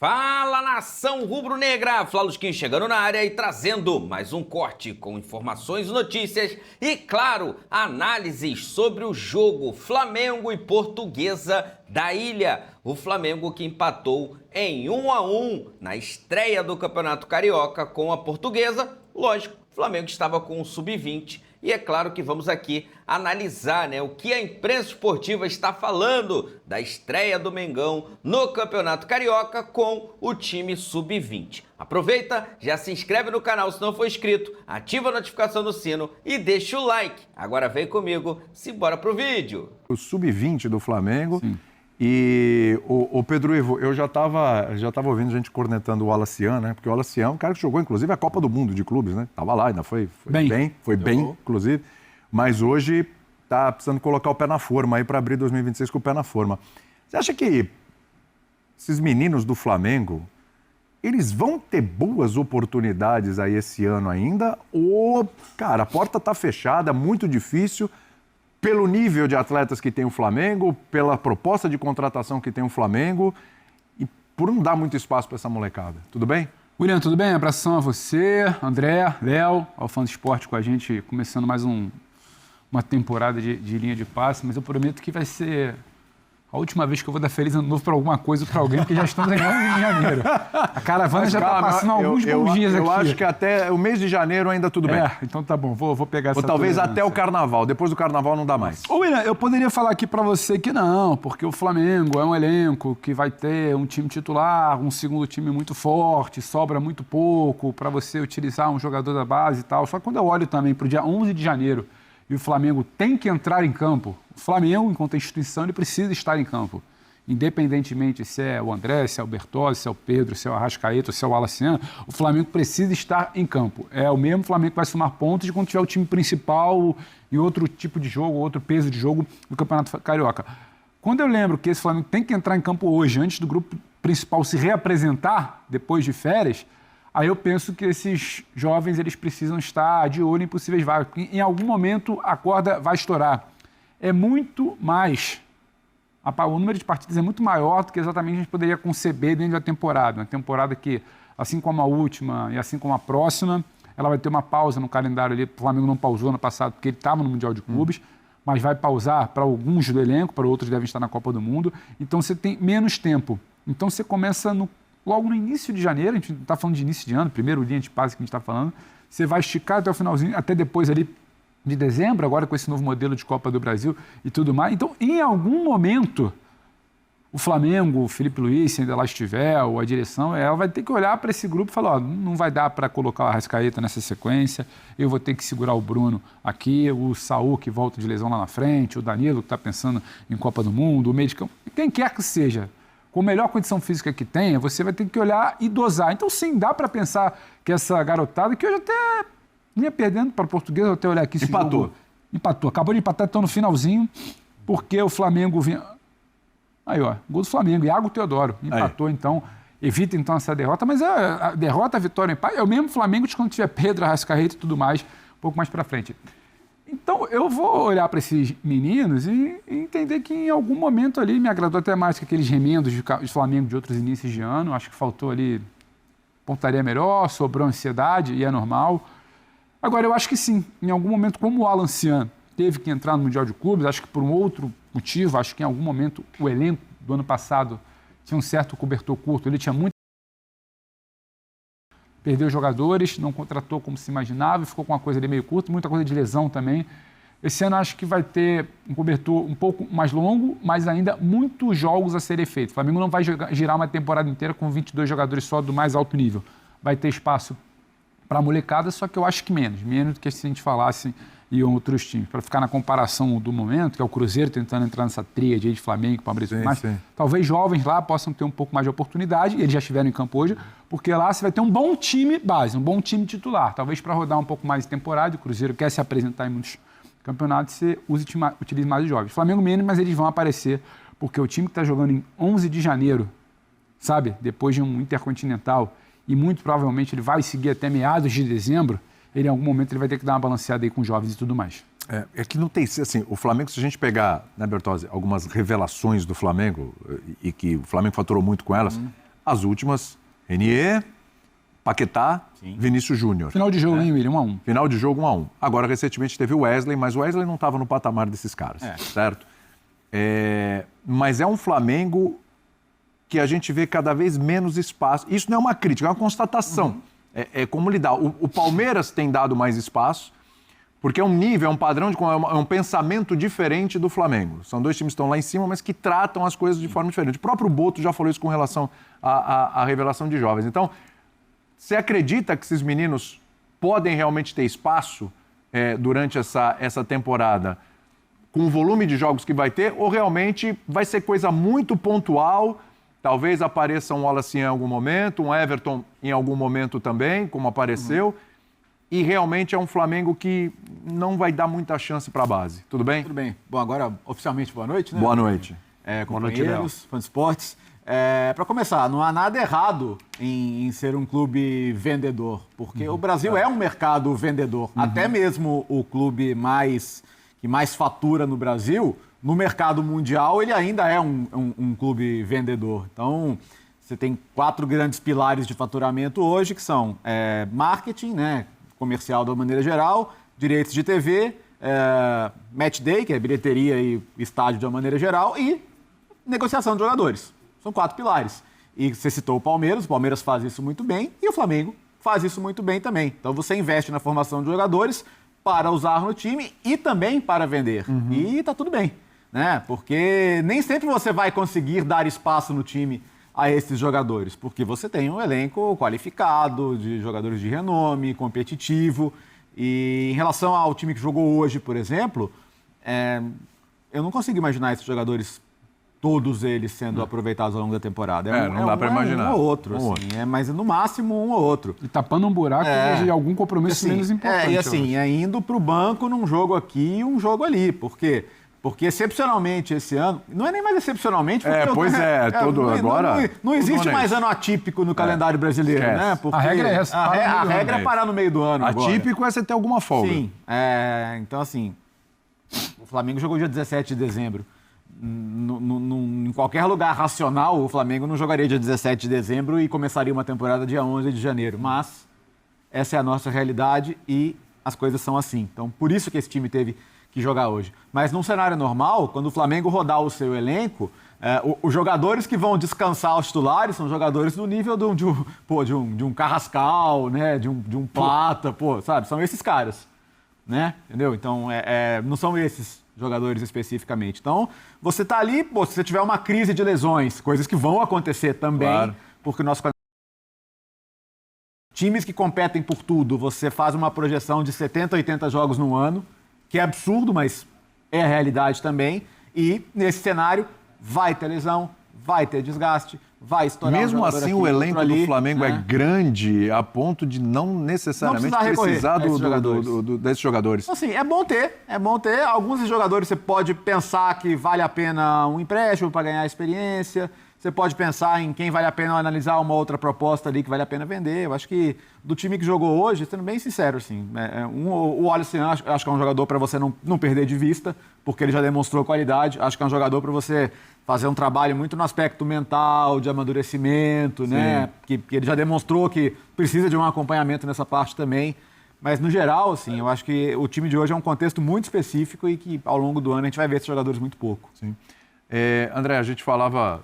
Fala, nação rubro-negra! Flalusquinho chegando na área e trazendo mais um corte com informações, notícias e, claro, análises sobre o jogo Flamengo e Portuguesa da Ilha. O Flamengo que empatou em 1-1 na estreia do Campeonato Carioca com a Portuguesa. Lógico, o Flamengo estava com o Sub-20 e é claro que vamos aqui analisar, o que a imprensa esportiva está falando da estreia do Mengão no Campeonato Carioca com o time Sub-20. Aproveita, já se inscreve no canal se não for inscrito, ativa a notificação do sino e deixa o like. Agora vem comigo, simbora pro vídeo. O Sub-20 do Flamengo. Sim. E o Pedro Ivo, eu já tava ouvindo gente cornetando o Wallacian, né? Porque o Wallacian é um cara que jogou, inclusive, a Copa do Mundo de clubes, né? Tava lá, ainda foi bem, inclusive. Mas hoje tá precisando colocar o pé na forma aí para abrir 2026 com o pé na forma. Você acha que esses meninos do Flamengo, eles vão ter boas oportunidades aí esse ano ainda? Ou, cara, a porta tá fechada, muito difícil, pelo nível de atletas que tem o Flamengo, pela proposta de contratação que tem o Flamengo e por não dar muito espaço para essa molecada. Tudo bem? William, tudo bem? Abração a você, André, Léo, ao Fã do Esporte com a gente, começando mais uma temporada de linha de passe, mas eu prometo que vai ser a última vez que eu vou dar feliz ano novo para alguma coisa ou para alguém, porque já estamos em janeiro. A caravana já está passando alguns bons dias aqui. Eu acho que até o mês de janeiro ainda tudo bem. Então tá bom, vou pegar essa... Ou talvez até o Carnaval, depois do Carnaval não dá mais. Ô William, eu poderia falar aqui para você que não, porque o Flamengo é um elenco que vai ter um time titular, um segundo time muito forte, sobra muito pouco para você utilizar um jogador da base e tal. Só que quando eu olho também para o dia 11 de janeiro, e o Flamengo tem que entrar em campo. O Flamengo, enquanto instituição, ele precisa estar em campo. Independentemente se é o André, se é o Bertozzi, se é o Pedro, se é o Arrascaeta, se é o Wallacian, o Flamengo precisa estar em campo. É o mesmo Flamengo que vai somar pontos de quando tiver o time principal e outro tipo de jogo, outro peso de jogo no Campeonato Carioca. Quando eu lembro que esse Flamengo tem que entrar em campo hoje, antes do grupo principal se reapresentar, depois de férias, aí eu penso que esses jovens eles precisam estar de olho em possíveis vagas, porque em algum momento a corda vai estourar. É muito mais, o número de partidas é muito maior do que exatamente a gente poderia conceber dentro da temporada. Uma temporada que, assim como a última e assim como a próxima, ela vai ter uma pausa no calendário ali. O Flamengo não pausou no passado porque ele estava no Mundial de Clubes, mas vai pausar para alguns do elenco, para outros devem estar na Copa do Mundo. Então você tem menos tempo. Então você começa logo no início de janeiro, a gente não está falando de início de ano, primeiro dia de passe que a gente está falando, você vai esticar até o finalzinho, até depois ali de dezembro, agora com esse novo modelo de Copa do Brasil e tudo mais. Então, em algum momento, o Flamengo, o Felipe Luiz, se ainda lá estiver, ou a direção, ela vai ter que olhar para esse grupo e falar, não vai dar para colocar o Arrascaeta nessa sequência, eu vou ter que segurar o Bruno aqui, o Saúl que volta de lesão lá na frente, o Danilo que está pensando em Copa do Mundo, o meio de campo, quem quer que seja. Com a melhor condição física que tenha, você vai ter que olhar e dosar. Então, sim, dá para pensar que essa garotada, que hoje até vinha perdendo para o Português, eu até olhar aqui... Empatou. Acabou de empatar, então no finalzinho, porque o Flamengo vinha... Aí, ó, gol do Flamengo, Iago Teodoro. Empatou, aí. Então, evita então essa derrota. Mas a derrota, a vitória, o empate, é o mesmo Flamengo de quando tiver Pedro, Arrascaeta e tudo mais, um pouco mais para frente. Então, eu vou olhar para esses meninos e entender que em algum momento ali me agradou até mais que aqueles remendos de Flamengo de outros inícios de ano. Acho que faltou ali pontaria melhor, sobrou ansiedade e é normal. Agora, eu acho que sim, em algum momento, como o Wallacian teve que entrar no Mundial de Clubes, acho que por um outro motivo, acho que em algum momento o elenco do ano passado tinha um certo cobertor curto, ele tinha muito... Perdeu jogadores, não contratou como se imaginava, ficou com uma coisa ali meio curta, muita coisa de lesão também. Esse ano acho que vai ter um cobertor um pouco mais longo, mas ainda muitos jogos a serem feitos. O Flamengo não vai girar uma temporada inteira com 22 jogadores só do mais alto nível. Vai ter espaço para a molecada, só que eu acho que menos do que se a gente falasse em outros times. Para ficar na comparação do momento, que é o Cruzeiro tentando entrar nessa tríade aí de Flamengo, Palmeiras e tudo mais, talvez jovens lá possam ter um pouco mais de oportunidade, eles já estiveram em campo hoje, porque lá você vai ter um bom time base, um bom time titular. Talvez para rodar um pouco mais de temporada, o Cruzeiro quer se apresentar em muitos campeonatos, você utilize mais os jovens. Flamengo menos, mas eles vão aparecer, porque o time que está jogando em 11 de janeiro, sabe, depois de um Intercontinental, e muito provavelmente ele vai seguir até meados de dezembro, ele em algum momento ele vai ter que dar uma balanceada aí com jovens e tudo mais. É que não tem, assim, o Flamengo, se a gente pegar, né, Bertozzi, algumas revelações do Flamengo, e que o Flamengo faturou muito com elas, As últimas, Renier, Paquetá, Vinícius Júnior. Final de jogo, hein, William? 1-1. Final de jogo 1-1. Agora, recentemente, teve o Wesley, mas o Wesley não estava no patamar desses caras, certo? Mas é um Flamengo que a gente vê cada vez menos espaço. Isso não é uma crítica, é uma constatação. É como lidar. O Palmeiras tem dado mais espaço, porque é um nível, é um padrão, é um pensamento diferente do Flamengo. São dois times que estão lá em cima, mas que tratam as coisas de forma diferente. O próprio Boto já falou isso com relação à revelação de jovens. Então, você acredita que esses meninos podem realmente ter espaço durante essa temporada, com o volume de jogos que vai ter, ou realmente vai ser coisa muito pontual? Talvez apareça um Wallace em algum momento, um Everton em algum momento também, como apareceu, e realmente é um Flamengo que não vai dar muita chance para a base. Tudo bem? Tudo bem. Bom, agora, oficialmente, boa noite, né? Boa noite. Companheiros, fãs de esportes. Para começar, não há nada errado em ser um clube vendedor, porque o Brasil é um mercado vendedor. Até mesmo o clube que mais fatura no Brasil, no mercado mundial, ele ainda é um clube vendedor. Então, você tem 4 grandes pilares de faturamento hoje, que são marketing, né, comercial de uma maneira geral, direitos de TV, match day, que é bilheteria e estádio de uma maneira geral, e negociação de jogadores. São 4 pilares. E você citou o Palmeiras faz isso muito bem, e o Flamengo faz isso muito bem também. Então, você investe na formação de jogadores para usar no time e também para vender. E tá tudo bem, né? Porque nem sempre você vai conseguir dar espaço no time a esses jogadores, porque você tem um elenco qualificado, de jogadores de renome, competitivo. E em relação ao time que jogou hoje, por exemplo, eu não consigo imaginar esses jogadores, todos eles sendo aproveitados ao longo da temporada. Não dá para imaginar. Um ou outro, assim. Mas no máximo um ou outro. E tapando um buraco de algum compromisso assim, menos importante. E assim, indo para o banco num jogo aqui e um jogo ali. Por quê? Porque excepcionalmente esse ano, não é nem mais excepcionalmente, porque não existe mais ano atípico no calendário brasileiro, né? Porque a regra é essa. A regra é parar no meio do ano. Atípico é você ter alguma folga. Sim. Então, assim, o Flamengo jogou dia 17 de dezembro. Em qualquer lugar racional, o Flamengo não jogaria dia 17 de dezembro e começaria uma temporada dia 11 de janeiro. Mas essa é a nossa realidade e as coisas são assim. Então, por isso que esse time teve que jogar hoje. Mas num cenário normal, quando o Flamengo rodar o seu elenco, os jogadores que vão descansar os titulares são jogadores do nível de um Carrascal, né? de um Plata, sabe? São esses caras, né? Entendeu? Então, não são esses jogadores especificamente. Então, você tá ali, se você tiver uma crise de lesões, coisas que vão acontecer também, porque nós times que competem por tudo, você faz uma projeção de 70, 80 jogos no ano, que é absurdo, mas é a realidade também. E, nesse cenário, vai ter lesão, vai ter desgaste, vai estourar. Mesmo assim, o elenco do Flamengo é grande a ponto de não necessariamente precisar desses jogadores. Então, assim, é bom ter. Alguns jogadores você pode pensar que vale a pena um empréstimo para ganhar experiência. Você pode pensar em quem vale a pena analisar uma outra proposta ali que vale a pena vender. Eu acho que do time que jogou hoje, sendo bem sincero, assim, o Wallace acho que é um jogador para você não perder de vista, porque ele já demonstrou qualidade. Acho que é um jogador para você fazer um trabalho muito no aspecto mental, de amadurecimento, né? Que ele já demonstrou que precisa de um acompanhamento nessa parte também. Mas, no geral, assim, eu acho que o time de hoje é um contexto muito específico e que, ao longo do ano, a gente vai ver esses jogadores muito pouco. Sim. André, a gente falava...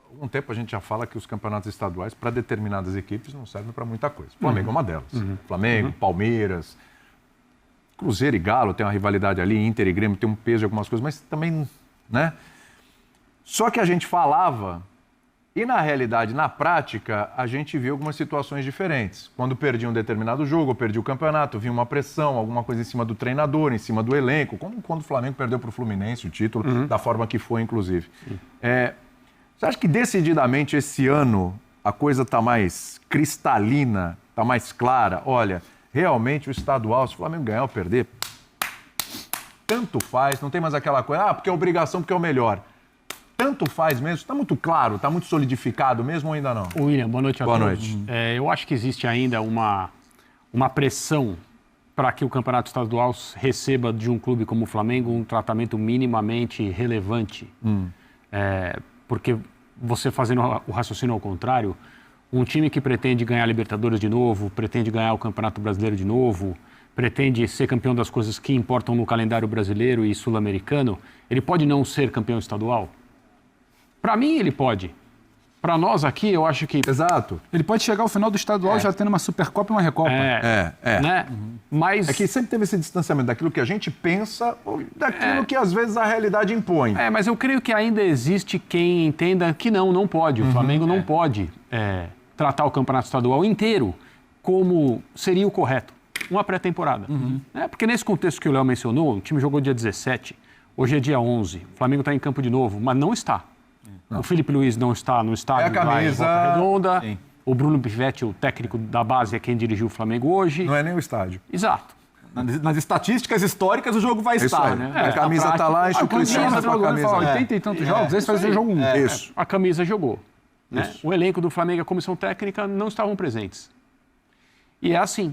Há algum tempo a gente já fala que os campeonatos estaduais, para determinadas equipes, não servem para muita coisa. O Flamengo é uma delas. Flamengo, Palmeiras, Cruzeiro e Galo tem uma rivalidade ali, Inter e Grêmio tem um peso de algumas coisas, mas também, né? Só que a gente falava, e na realidade, na prática, a gente viu algumas situações diferentes. Quando perdia um determinado jogo, perdia o campeonato, vinha uma pressão, alguma coisa em cima do treinador, em cima do elenco, como quando o Flamengo perdeu para o Fluminense o título, da forma que foi, inclusive. Você acha que decididamente esse ano a coisa está mais cristalina, está mais clara? Olha, realmente o estadual, se o Flamengo ganhar ou perder, tanto faz, não tem mais aquela coisa, porque é obrigação, porque é o melhor. Tanto faz mesmo? Está muito claro, está muito solidificado mesmo ou ainda não? William, boa noite a todos. Boa noite. Eu acho que existe ainda uma pressão para que o campeonato estadual receba de um clube como o Flamengo um tratamento minimamente relevante. Porque você fazendo o raciocínio ao contrário, um time que pretende ganhar a Libertadores de novo, pretende ganhar o Campeonato Brasileiro de novo, pretende ser campeão das coisas que importam no calendário brasileiro e sul-americano, ele pode não ser campeão estadual? Para mim, ele pode. Para nós aqui, eu acho que... Exato. Ele pode chegar ao final do estadual já tendo uma Supercopa e uma Recopa. Né? Mas... É que sempre teve esse distanciamento daquilo que a gente pensa ou daquilo que às vezes a realidade impõe. Mas eu creio que ainda existe quem entenda que não pode. O Flamengo não pode tratar o campeonato estadual inteiro como seria o correto. Uma pré-temporada. Porque nesse contexto que o Léo mencionou, o time jogou dia 17, hoje é dia 11, o Flamengo está em campo de novo, mas não está. Não. O Felipe Luiz não está no estádio, a camisa... lá em Volta Redonda. Sim. O Bruno Pivetti, o técnico da base, é quem dirigiu o Flamengo hoje. Não é nem o estádio. Exato. Nas estatísticas históricas, o jogo vai estar, né? A camisa está lá, a instituição Quando está com a camisa. 80 e tantos jogos, esse faz o jogo 1. Isso. A camisa jogou. Né? O elenco do Flamengo e a comissão técnica não estavam presentes. E é assim.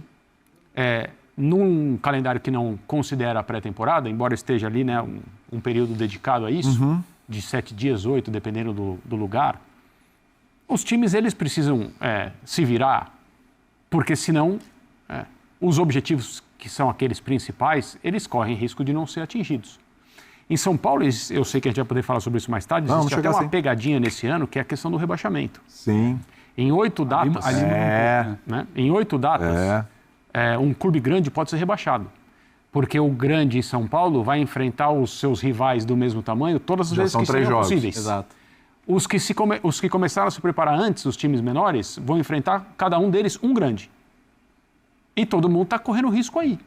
Num calendário que não considera a pré-temporada, embora esteja ali, né, um período dedicado a isso, de 7 dias, 8, dependendo do lugar, os times eles precisam se virar, porque senão os objetivos que são aqueles principais, eles correm risco de não ser atingidos. Em São Paulo, eu sei que a gente vai poder falar sobre isso mais tarde, existe até uma pegadinha nesse ano, que é a questão do rebaixamento. Sim. Em 8 datas, em 8 datas, um clube grande pode ser rebaixado. Porque o grande em São Paulo vai enfrentar os seus rivais do mesmo tamanho todas as vezes que sejam possíveis. Exato. Os que começaram a se preparar antes, os times menores, vão enfrentar cada um deles um grande. E todo mundo está correndo risco aí.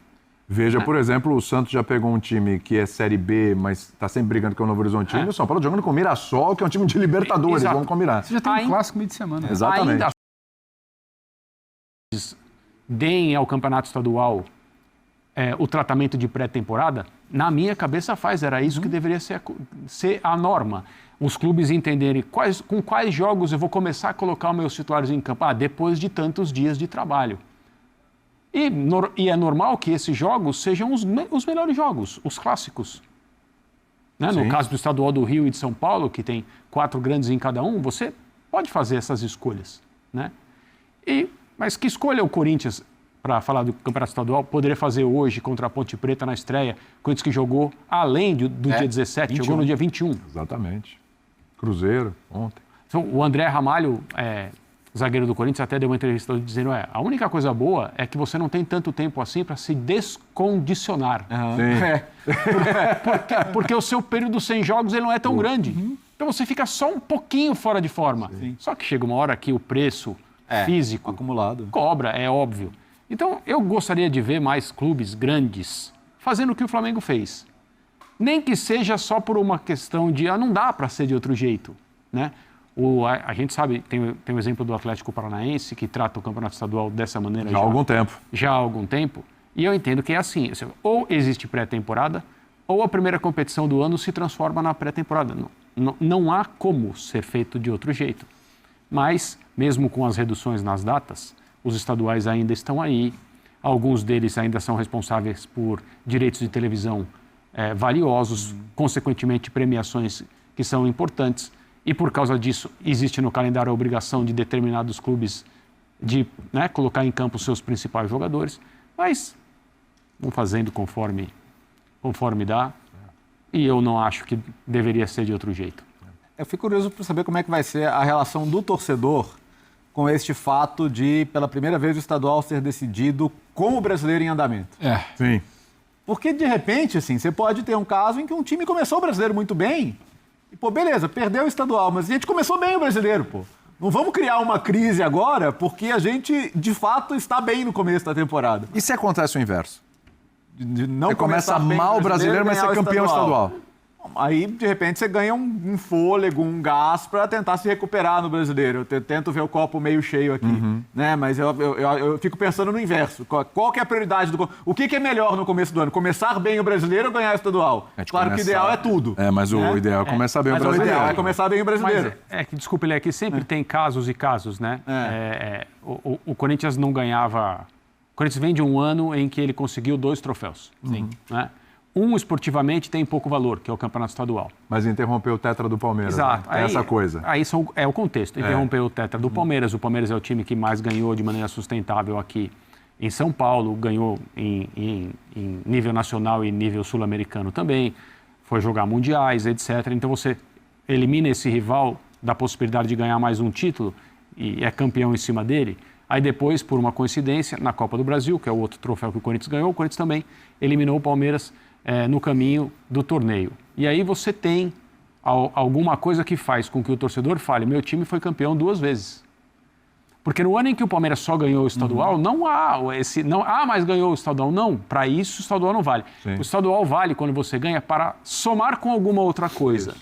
Veja, por exemplo, o Santos já pegou um time que é Série B, mas está sempre brigando com o Novo Horizontino, e o São Paulo jogando com o Mirassol, que é um time de Libertadores, vamos combinar. Você já tem um clássico meio de semana. Exatamente. Ainda deem ao campeonato estadual o tratamento de pré-temporada, na minha cabeça era isso que deveria ser a norma. Os clubes entenderem com quais jogos eu vou começar a colocar os meus titulares em campo, depois de tantos dias de trabalho. E é normal que esses jogos sejam os melhores jogos, os clássicos. Né? No caso do estadual do Rio e de São Paulo, que tem 4 grandes em cada um, você pode fazer essas escolhas. Né? Mas que escolha o Corinthians, para falar do Campeonato Estadual, poderia fazer hoje contra a Ponte Preta na estreia, Corinthians que jogou além do dia 17, 21. Jogou no dia 21. Exatamente. Cruzeiro, ontem. Então, o André Ramalho, zagueiro do Corinthians, até deu uma entrevista dizendo a única coisa boa é que você não tem tanto tempo assim para se descondicionar. Porque o seu período sem jogos ele não é tão grande. Então você fica só um pouquinho fora de forma. Só que chega uma hora que o preço físico acumulado cobra, é óbvio. Então, eu gostaria de ver mais clubes grandes fazendo o que o Flamengo fez. Nem que seja só por uma questão de, não dá para ser de outro jeito, né? A gente sabe, tem o exemplo do Atlético Paranaense, que trata o Campeonato Estadual dessa maneira já há algum tempo. Já há algum tempo. E eu entendo que é assim, ou existe pré-temporada, ou a primeira competição do ano se transforma na pré-temporada. Não há como ser feito de outro jeito. Mas, mesmo com as reduções nas datas, os estaduais ainda estão aí, alguns deles ainda são responsáveis por direitos de televisão valiosos, consequentemente premiações que são importantes, e por causa disso existe no calendário a obrigação de determinados clubes de colocar em campo os seus principais jogadores, mas vão fazendo conforme dá, e eu não acho que deveria ser de outro jeito. Eu fico curioso para saber como é que vai ser a relação do torcedor com este fato de, pela primeira vez, o estadual ser decidido com o brasileiro em andamento. Sim. Porque, de repente, assim, você pode ter um caso em que um time começou o brasileiro muito bem e, beleza, perdeu o estadual, mas a gente começou bem o brasileiro, Não vamos criar uma crise agora porque a gente, de fato, está bem no começo da temporada. E se acontece o inverso? De não você começa mal o brasileiro, mas ser campeão estadual. Aí, de repente, você ganha um fôlego, um gás para tentar se recuperar no brasileiro. Eu tento ver o copo meio cheio aqui, né? Mas eu fico pensando no inverso. Qual que é a prioridade o que é melhor no começo do ano? Começar bem o brasileiro ou ganhar o estadual? Claro que o ideal é tudo. Mas o ideal é começar bem o brasileiro. O ideal é começar bem o brasileiro. Mas desculpe, Lé, que sempre tem casos e casos, né? O Corinthians não ganhava... O Corinthians vem de um ano em que ele conseguiu 2 troféus. Sim. Né? Um esportivamente tem pouco valor, que é o campeonato estadual. Mas interrompeu o tetra do Palmeiras. Exato. Né? Essa coisa. Aí é o contexto. Interrompeu o tetra do Palmeiras. O Palmeiras é o time que mais ganhou de maneira sustentável aqui em São Paulo. Ganhou em nível nacional e nível sul-americano também. Foi jogar mundiais, etc. Então você elimina esse rival da possibilidade de ganhar mais um título e é campeão em cima dele. Aí depois, por uma coincidência, na Copa do Brasil, que é o outro troféu que o Corinthians ganhou, o Corinthians também eliminou o Palmeiras no caminho do torneio. E aí você tem alguma coisa que faz com que o torcedor fale, meu time foi campeão 2 vezes. Porque no ano em que o Palmeiras só ganhou o estadual, mas ganhou o estadual. Não, para isso o estadual não vale. Sim. O estadual vale quando você ganha para somar com alguma outra coisa.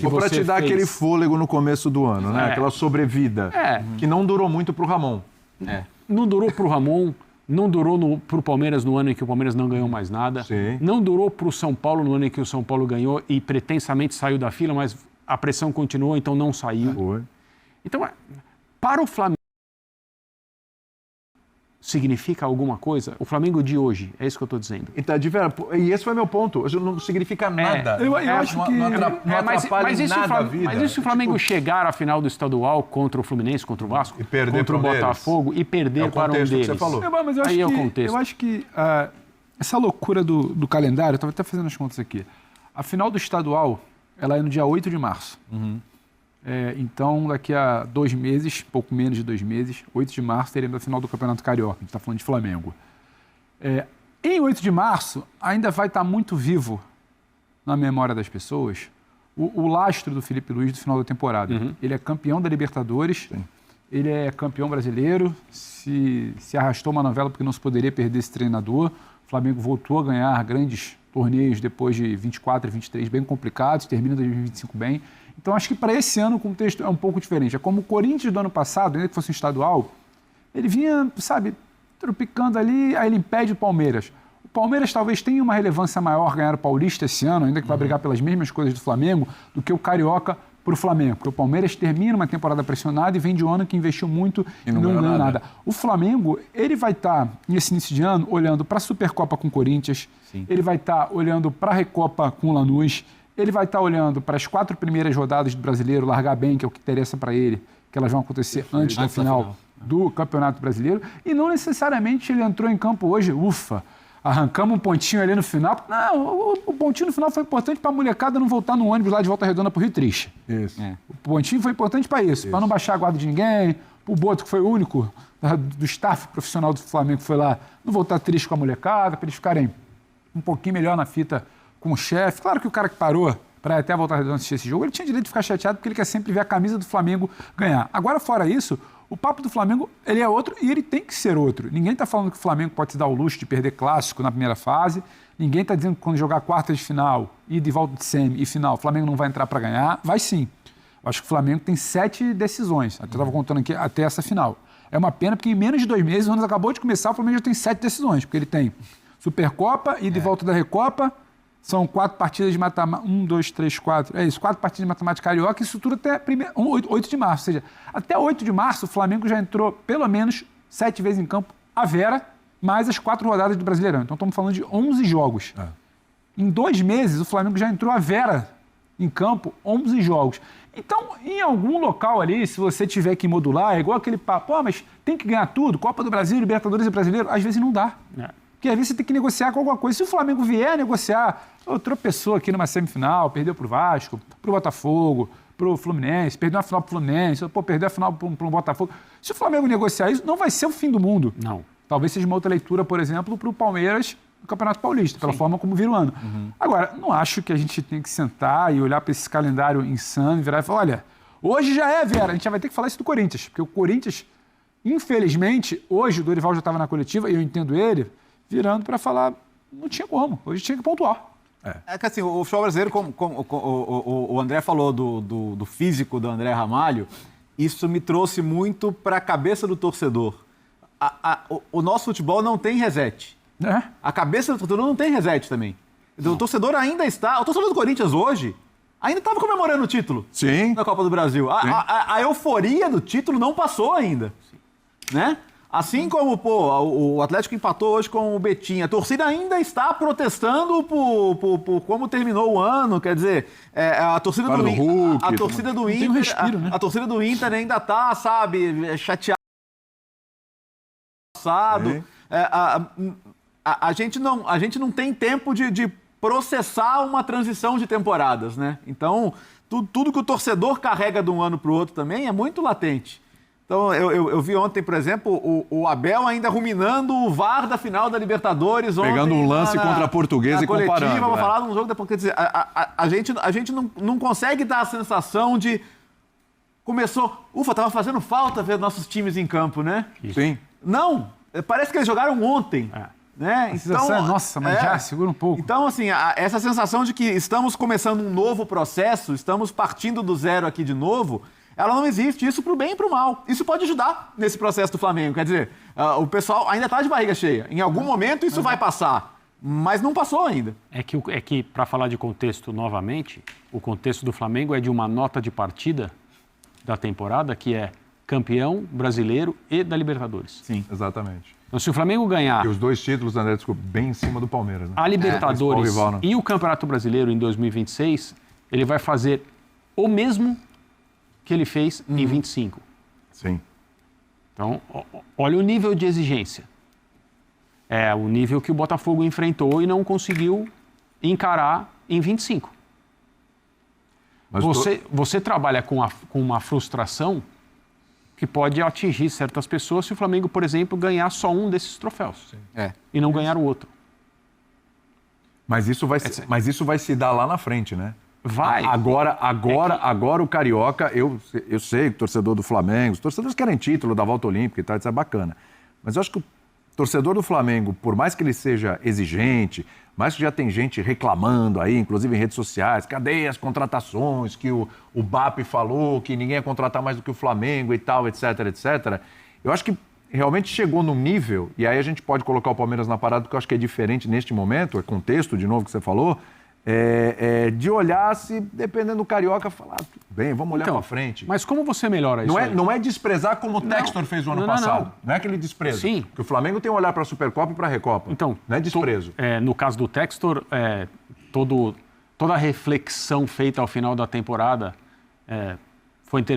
Ou para te dar aquele fôlego no começo do ano, né? Aquela sobrevida, que não durou muito para o Ramon. Não durou para o Ramon, não durou para o Palmeiras no ano em que o Palmeiras não ganhou mais nada. Sim. Não durou para o São Paulo no ano em que o São Paulo ganhou e pretensamente saiu da fila, mas a pressão continuou, então não saiu. Foi. Então, para o Flamengo, significa alguma coisa? O Flamengo de hoje, é isso que eu estou dizendo. Então, e esse foi meu ponto. Isso não significa nada. Eu acho que não atrapalha nada a vida. Mas e se o Flamengo chegar à final do estadual contra o Fluminense, contra o Vasco, e perder contra o Botafogo e perder para um deles? Que você falou. Mas eu aí é o acho contexto. Eu acho que essa loucura do calendário, eu estava até fazendo as contas aqui. A final do estadual, ela é no dia 8 de março. Então, daqui a 2 meses, pouco menos de 2 meses, 8 de março, teremos a final do Campeonato Carioca. A gente está falando de Flamengo. Em 8 de março, ainda vai estar muito vivo na memória das pessoas o lastro do Felipe Luiz do final da temporada. Ele é campeão da Libertadores, ele é campeão brasileiro, se arrastou uma novela porque não se poderia perder esse treinador. O Flamengo voltou a ganhar grandes torneios depois de 24 e 23 bem complicados, termina 2025 bem. Então, acho que para esse ano o contexto é um pouco diferente. É como o Corinthians do ano passado, ainda que fosse um estadual, ele vinha, tropicando ali, aí ele impede o Palmeiras. O Palmeiras talvez tenha uma relevância maior ganhar o Paulista esse ano, ainda que vai brigar pelas mesmas coisas do Flamengo, do que o Carioca para o Flamengo. Porque o Palmeiras termina uma temporada pressionada e vem de um ano que investiu muito e não ganhou nada. O Flamengo, ele vai estar, nesse início de ano, olhando para a Supercopa com o Corinthians, ele vai estar olhando para a Recopa com o Lanús, ele vai estar olhando para as 4 primeiras rodadas do Brasileiro, largar bem, que é o que interessa para ele, que elas vão acontecer antes da final do Campeonato Brasileiro. E não necessariamente ele entrou em campo hoje, arrancamos um pontinho ali no final. Não, o pontinho no final foi importante para a molecada não voltar no ônibus lá de Volta Redonda para o Rio Triste. Isso. O pontinho foi importante para isso, para não baixar a guarda de ninguém, o Boto, que foi o único do staff profissional do Flamengo que foi lá, não voltar triste com a molecada, para eles ficarem um pouquinho melhor na fita com o chefe. Claro que o cara que parou para até voltar a assistir esse jogo, ele tinha direito de ficar chateado porque ele quer sempre ver a camisa do Flamengo ganhar. Agora, fora isso, o papo do Flamengo, ele é outro e ele tem que ser outro. Ninguém está falando que o Flamengo pode se dar o luxo de perder clássico na primeira fase. Ninguém está dizendo que quando jogar quartas de final e de volta de semi e final, o Flamengo não vai entrar para ganhar. Vai sim. Eu acho que o Flamengo tem 7 decisões. Até estava contando aqui até essa final. É uma pena porque em menos de 2 meses, o ano acabou de começar, o Flamengo já tem 7 decisões. Porque ele tem Supercopa e de volta da Recopa. São 4 partidas de matemática. 1, 2, 3, 4. É isso, 4 partidas de matemática carioca. Isso tudo até 8 de março. Ou seja, até 8 de março, o Flamengo já entrou pelo menos 7 vezes em campo a Vera, mais as 4 rodadas do Brasileirão. Então estamos falando de 11 jogos. Em 2 meses, o Flamengo já entrou a Vera em campo, 11 jogos. Então, em algum local ali, se você tiver que modular, é igual aquele papo, mas tem que ganhar tudo, Copa do Brasil, Libertadores e Brasileiro, às vezes não dá. Porque às vezes você tem que negociar com alguma coisa. Se o Flamengo vier negociar, tropeçou aqui numa semifinal, perdeu pro Vasco, pro Botafogo, pro Fluminense, perdeu a final pro Fluminense, perdeu a final pro Botafogo. Se o Flamengo negociar isso, não vai ser o fim do mundo. Não. Talvez seja uma outra leitura, por exemplo, pro Palmeiras no Campeonato Paulista, pela forma como vira o ano. Agora, não acho que a gente tem que sentar e olhar para esse calendário insano e virar e falar, olha, hoje já é, Vera, a gente já vai ter que falar isso do Corinthians, porque o Corinthians, infelizmente, hoje o Dorival já estava na coletiva, e eu entendo ele, virando para falar, não tinha como, hoje tinha que pontuar. É que assim, o futebol brasileiro, como o André falou do físico do André Ramalho, isso me trouxe muito para a cabeça do torcedor. O nosso futebol não tem reset. A cabeça do torcedor não tem reset também. O torcedor ainda está... O torcedor do Corinthians hoje ainda estava comemorando o título. Sim. Na Copa do Brasil. A euforia do título não passou ainda. Né? Assim como, o Atlético empatou hoje com o Betim, a torcida ainda está protestando por como terminou o ano, quer dizer, a torcida do Inter, a torcida do Inter ainda está, sabe, chateada. A gente não tem tempo de processar uma transição de temporadas, né? Então, tudo que o torcedor carrega de um ano para o outro também é muito latente. Então, eu vi ontem, por exemplo, o Abel ainda ruminando o VAR da final da Libertadores. Pegando um lance contra a Portuguesa e comparando. Vou falar de um jogo depois. Quer dizer, a gente não consegue dar a sensação de... tava fazendo falta ver nossos times em campo, né? Sim. Não, parece que eles jogaram ontem. Né? Então, nossa, mas já segura um pouco. Então, assim, essa sensação de que estamos começando um novo processo, estamos partindo do zero aqui de novo... ela não existe, isso pro bem e pro mal. Isso pode ajudar nesse processo do Flamengo. Quer dizer, o pessoal ainda está de barriga cheia. Em algum momento isso vai passar, mas não passou ainda. É que para falar de contexto novamente, o contexto do Flamengo é de uma nota de partida da temporada que é campeão brasileiro e da Libertadores. Sim, exatamente. Então, se o Flamengo ganhar... E os 2 títulos, André, desculpa, bem em cima do Palmeiras. Né? A Libertadores e o Campeonato Brasileiro em 2026, ele vai fazer o mesmo que ele fez em 25. Sim. Então, olha o nível de exigência. É o nível que o Botafogo enfrentou e não conseguiu encarar em 25. Mas você trabalha com uma frustração que pode atingir certas pessoas se o Flamengo, por exemplo, ganhar só um desses troféus. E não ganhar o outro. Mas isso vai se dar lá na frente, né? Vai. Agora o Carioca, eu sei que o torcedor do Flamengo, os torcedores querem título da Volta Olímpica e tal, isso é bacana. Mas eu acho que o torcedor do Flamengo, por mais que ele seja exigente, mais que já tem gente reclamando aí, inclusive em redes sociais, cadê as contratações que o BAP falou, que ninguém ia contratar mais do que o Flamengo e tal, etc, etc. Eu acho que realmente chegou num nível, e aí a gente pode colocar o Palmeiras na parada, porque eu acho que é diferente neste momento, é contexto, de novo, que você falou, de olhar se, dependendo do Carioca, falar, tudo bem, vamos olhar para frente. Mas como você melhora isso? Não é desprezar como o Textor fez o ano passado. Não é aquele desprezo. Sim. Porque o Flamengo tem um olhar para a Supercopa e para a Recopa. Então, não é desprezo. No caso do Textor, toda a reflexão feita ao final da temporada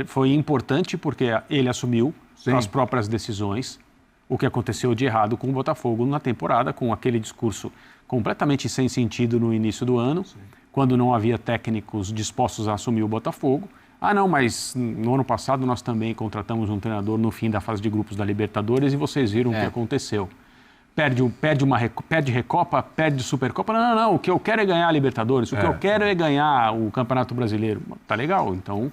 foi importante porque ele assumiu as próprias decisões o que aconteceu de errado com o Botafogo na temporada, com aquele discurso completamente sem sentido no início do ano, quando não havia técnicos dispostos a assumir o Botafogo. Ah, não, mas no ano passado nós também contratamos um treinador no fim da fase de grupos da Libertadores e vocês viram o que aconteceu. Perde Recopa, perde Supercopa. Não, o que eu quero é ganhar a Libertadores, o que eu quero é ganhar o Campeonato Brasileiro. Tá legal, então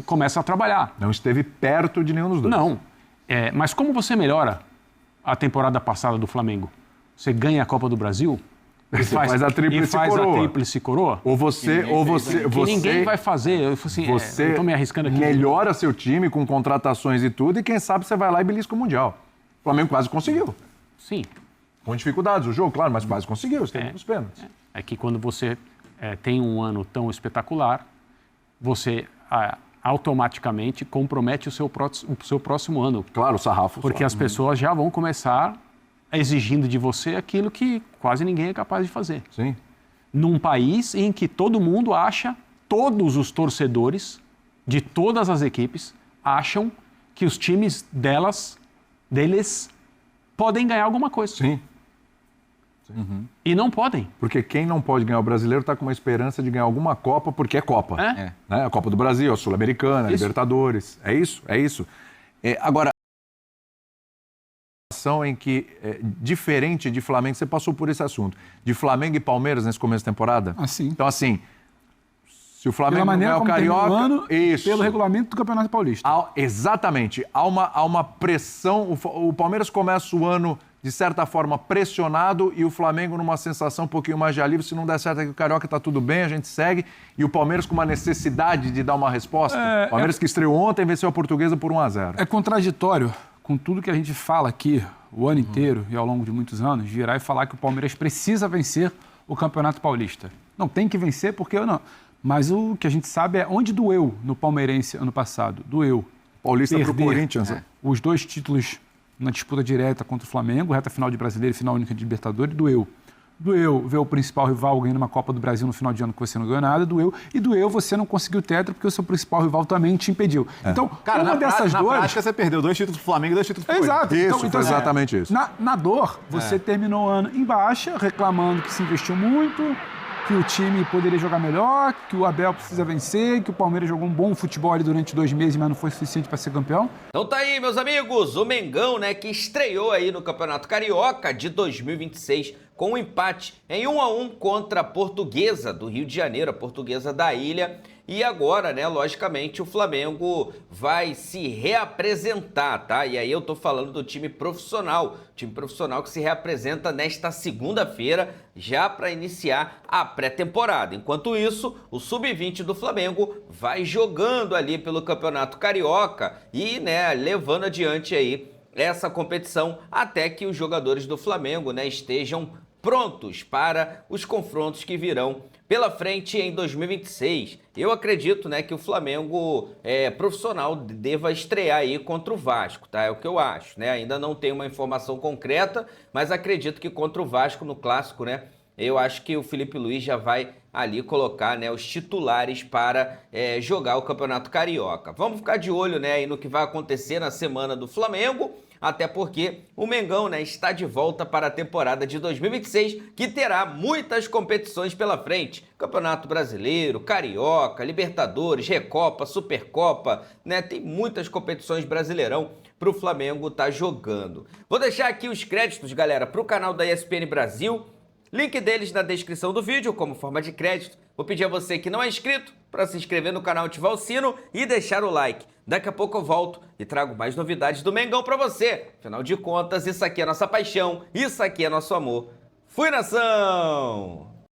começa a trabalhar. Não esteve perto de nenhum dos dois. Não, mas como você melhora a temporada passada do Flamengo? Você ganha a Copa do Brasil? Você faz a tríplice coroa. Ou você... ninguém vai fazer. Eu estou me arriscando aqui. Melhora seu time com contratações e tudo, e quem sabe você vai lá e belisca o Mundial. O Flamengo quase conseguiu. Sim. Com dificuldades o jogo, claro, mas quase conseguiu, esteve nos pênaltis. É que quando você tem um ano tão espetacular, você automaticamente compromete o seu próximo ano. Claro, o sarrafo. Porque as pessoas já vão começar exigindo de você aquilo que quase ninguém é capaz de fazer. Sim. Num país em que todo mundo acha, todos os torcedores de todas as equipes acham que os times deles podem ganhar alguma coisa. Sim. E não podem. Porque quem não pode ganhar o brasileiro está com uma esperança de ganhar alguma Copa, porque é Copa. Né? A Copa do Brasil, a Sul-Americana, a Libertadores. É isso. Agora, em que, diferente de Flamengo, você passou por esse assunto, de Flamengo e Palmeiras nesse começo de temporada? Assim. Então, assim, se o Flamengo ganhar o Carioca... Ano, pelo regulamento do Campeonato Paulista. Exatamente. Há uma pressão, o Palmeiras começa o ano, de certa forma, pressionado, e o Flamengo numa sensação um pouquinho mais de alívio, se não der certo aqui o Carioca está tudo bem, a gente segue, e o Palmeiras com uma necessidade de dar uma resposta. O Palmeiras que estreou ontem venceu a Portuguesa por 1-0. É contraditório com tudo que a gente fala aqui o ano inteiro e ao longo de muitos anos, virar e falar que o Palmeiras precisa vencer o Campeonato Paulista. Não, tem que vencer porque eu não. Mas o que a gente sabe é onde doeu no palmeirense ano passado. Doeu. Paulista para o Corinthians. Os 2 títulos na disputa direta contra o Flamengo, reta final de Brasileiro e final única de Libertadores, doeu. Doeu ver o principal rival ganhando uma Copa do Brasil no final de ano que você não ganhou nada, doeu. E doeu você não conseguir o tetra porque o seu principal rival também te impediu. Então, cara, uma dessas na dores... prática você perdeu 2 títulos do Flamengo e 2 títulos do Corinthians. Exato. Isso, foi exatamente isso. Na dor, você terminou o ano em baixa, reclamando que se investiu muito, que o time poderia jogar melhor, que o Abel precisa vencer, que o Palmeiras jogou um bom futebol ali durante 2 meses, mas não foi suficiente para ser campeão. Então tá aí, meus amigos, o Mengão, né, que estreou aí no Campeonato Carioca de 2026 com um empate em 1-1 contra a Portuguesa do Rio de Janeiro, a Portuguesa da Ilha. E agora, né, logicamente, o Flamengo vai se reapresentar, tá? E aí eu tô falando do time profissional que se reapresenta nesta segunda-feira, já para iniciar a pré-temporada. Enquanto isso, o Sub-20 do Flamengo vai jogando ali pelo Campeonato Carioca e, né, levando adiante aí essa competição até que os jogadores do Flamengo, né, estejam prontos para os confrontos que virão pela frente em 2026. Eu acredito, né, que o Flamengo profissional deva estrear aí contra o Vasco, tá? É o que eu acho, né? Ainda não tenho uma informação concreta, mas acredito que contra o Vasco no Clássico, né, eu acho que o Felipe Luiz já vai ali colocar, né, os titulares para jogar o Campeonato Carioca. Vamos ficar de olho, né, aí no que vai acontecer na semana do Flamengo, até porque o Mengão, né, está de volta para a temporada de 2026, que terá muitas competições pela frente. Campeonato Brasileiro, Carioca, Libertadores, Recopa, Supercopa, né, tem muitas competições Brasileirão para o Flamengo estar jogando. Vou deixar aqui os créditos, galera, para o canal da ESPN Brasil. Link deles na descrição do vídeo, como forma de crédito. Vou pedir a você que não é inscrito para se inscrever no canal, ativar o sino e deixar o like. Daqui a pouco eu volto e trago mais novidades do Mengão para você. Afinal de contas, isso aqui é nossa paixão, isso aqui é nosso amor. Fui, nação!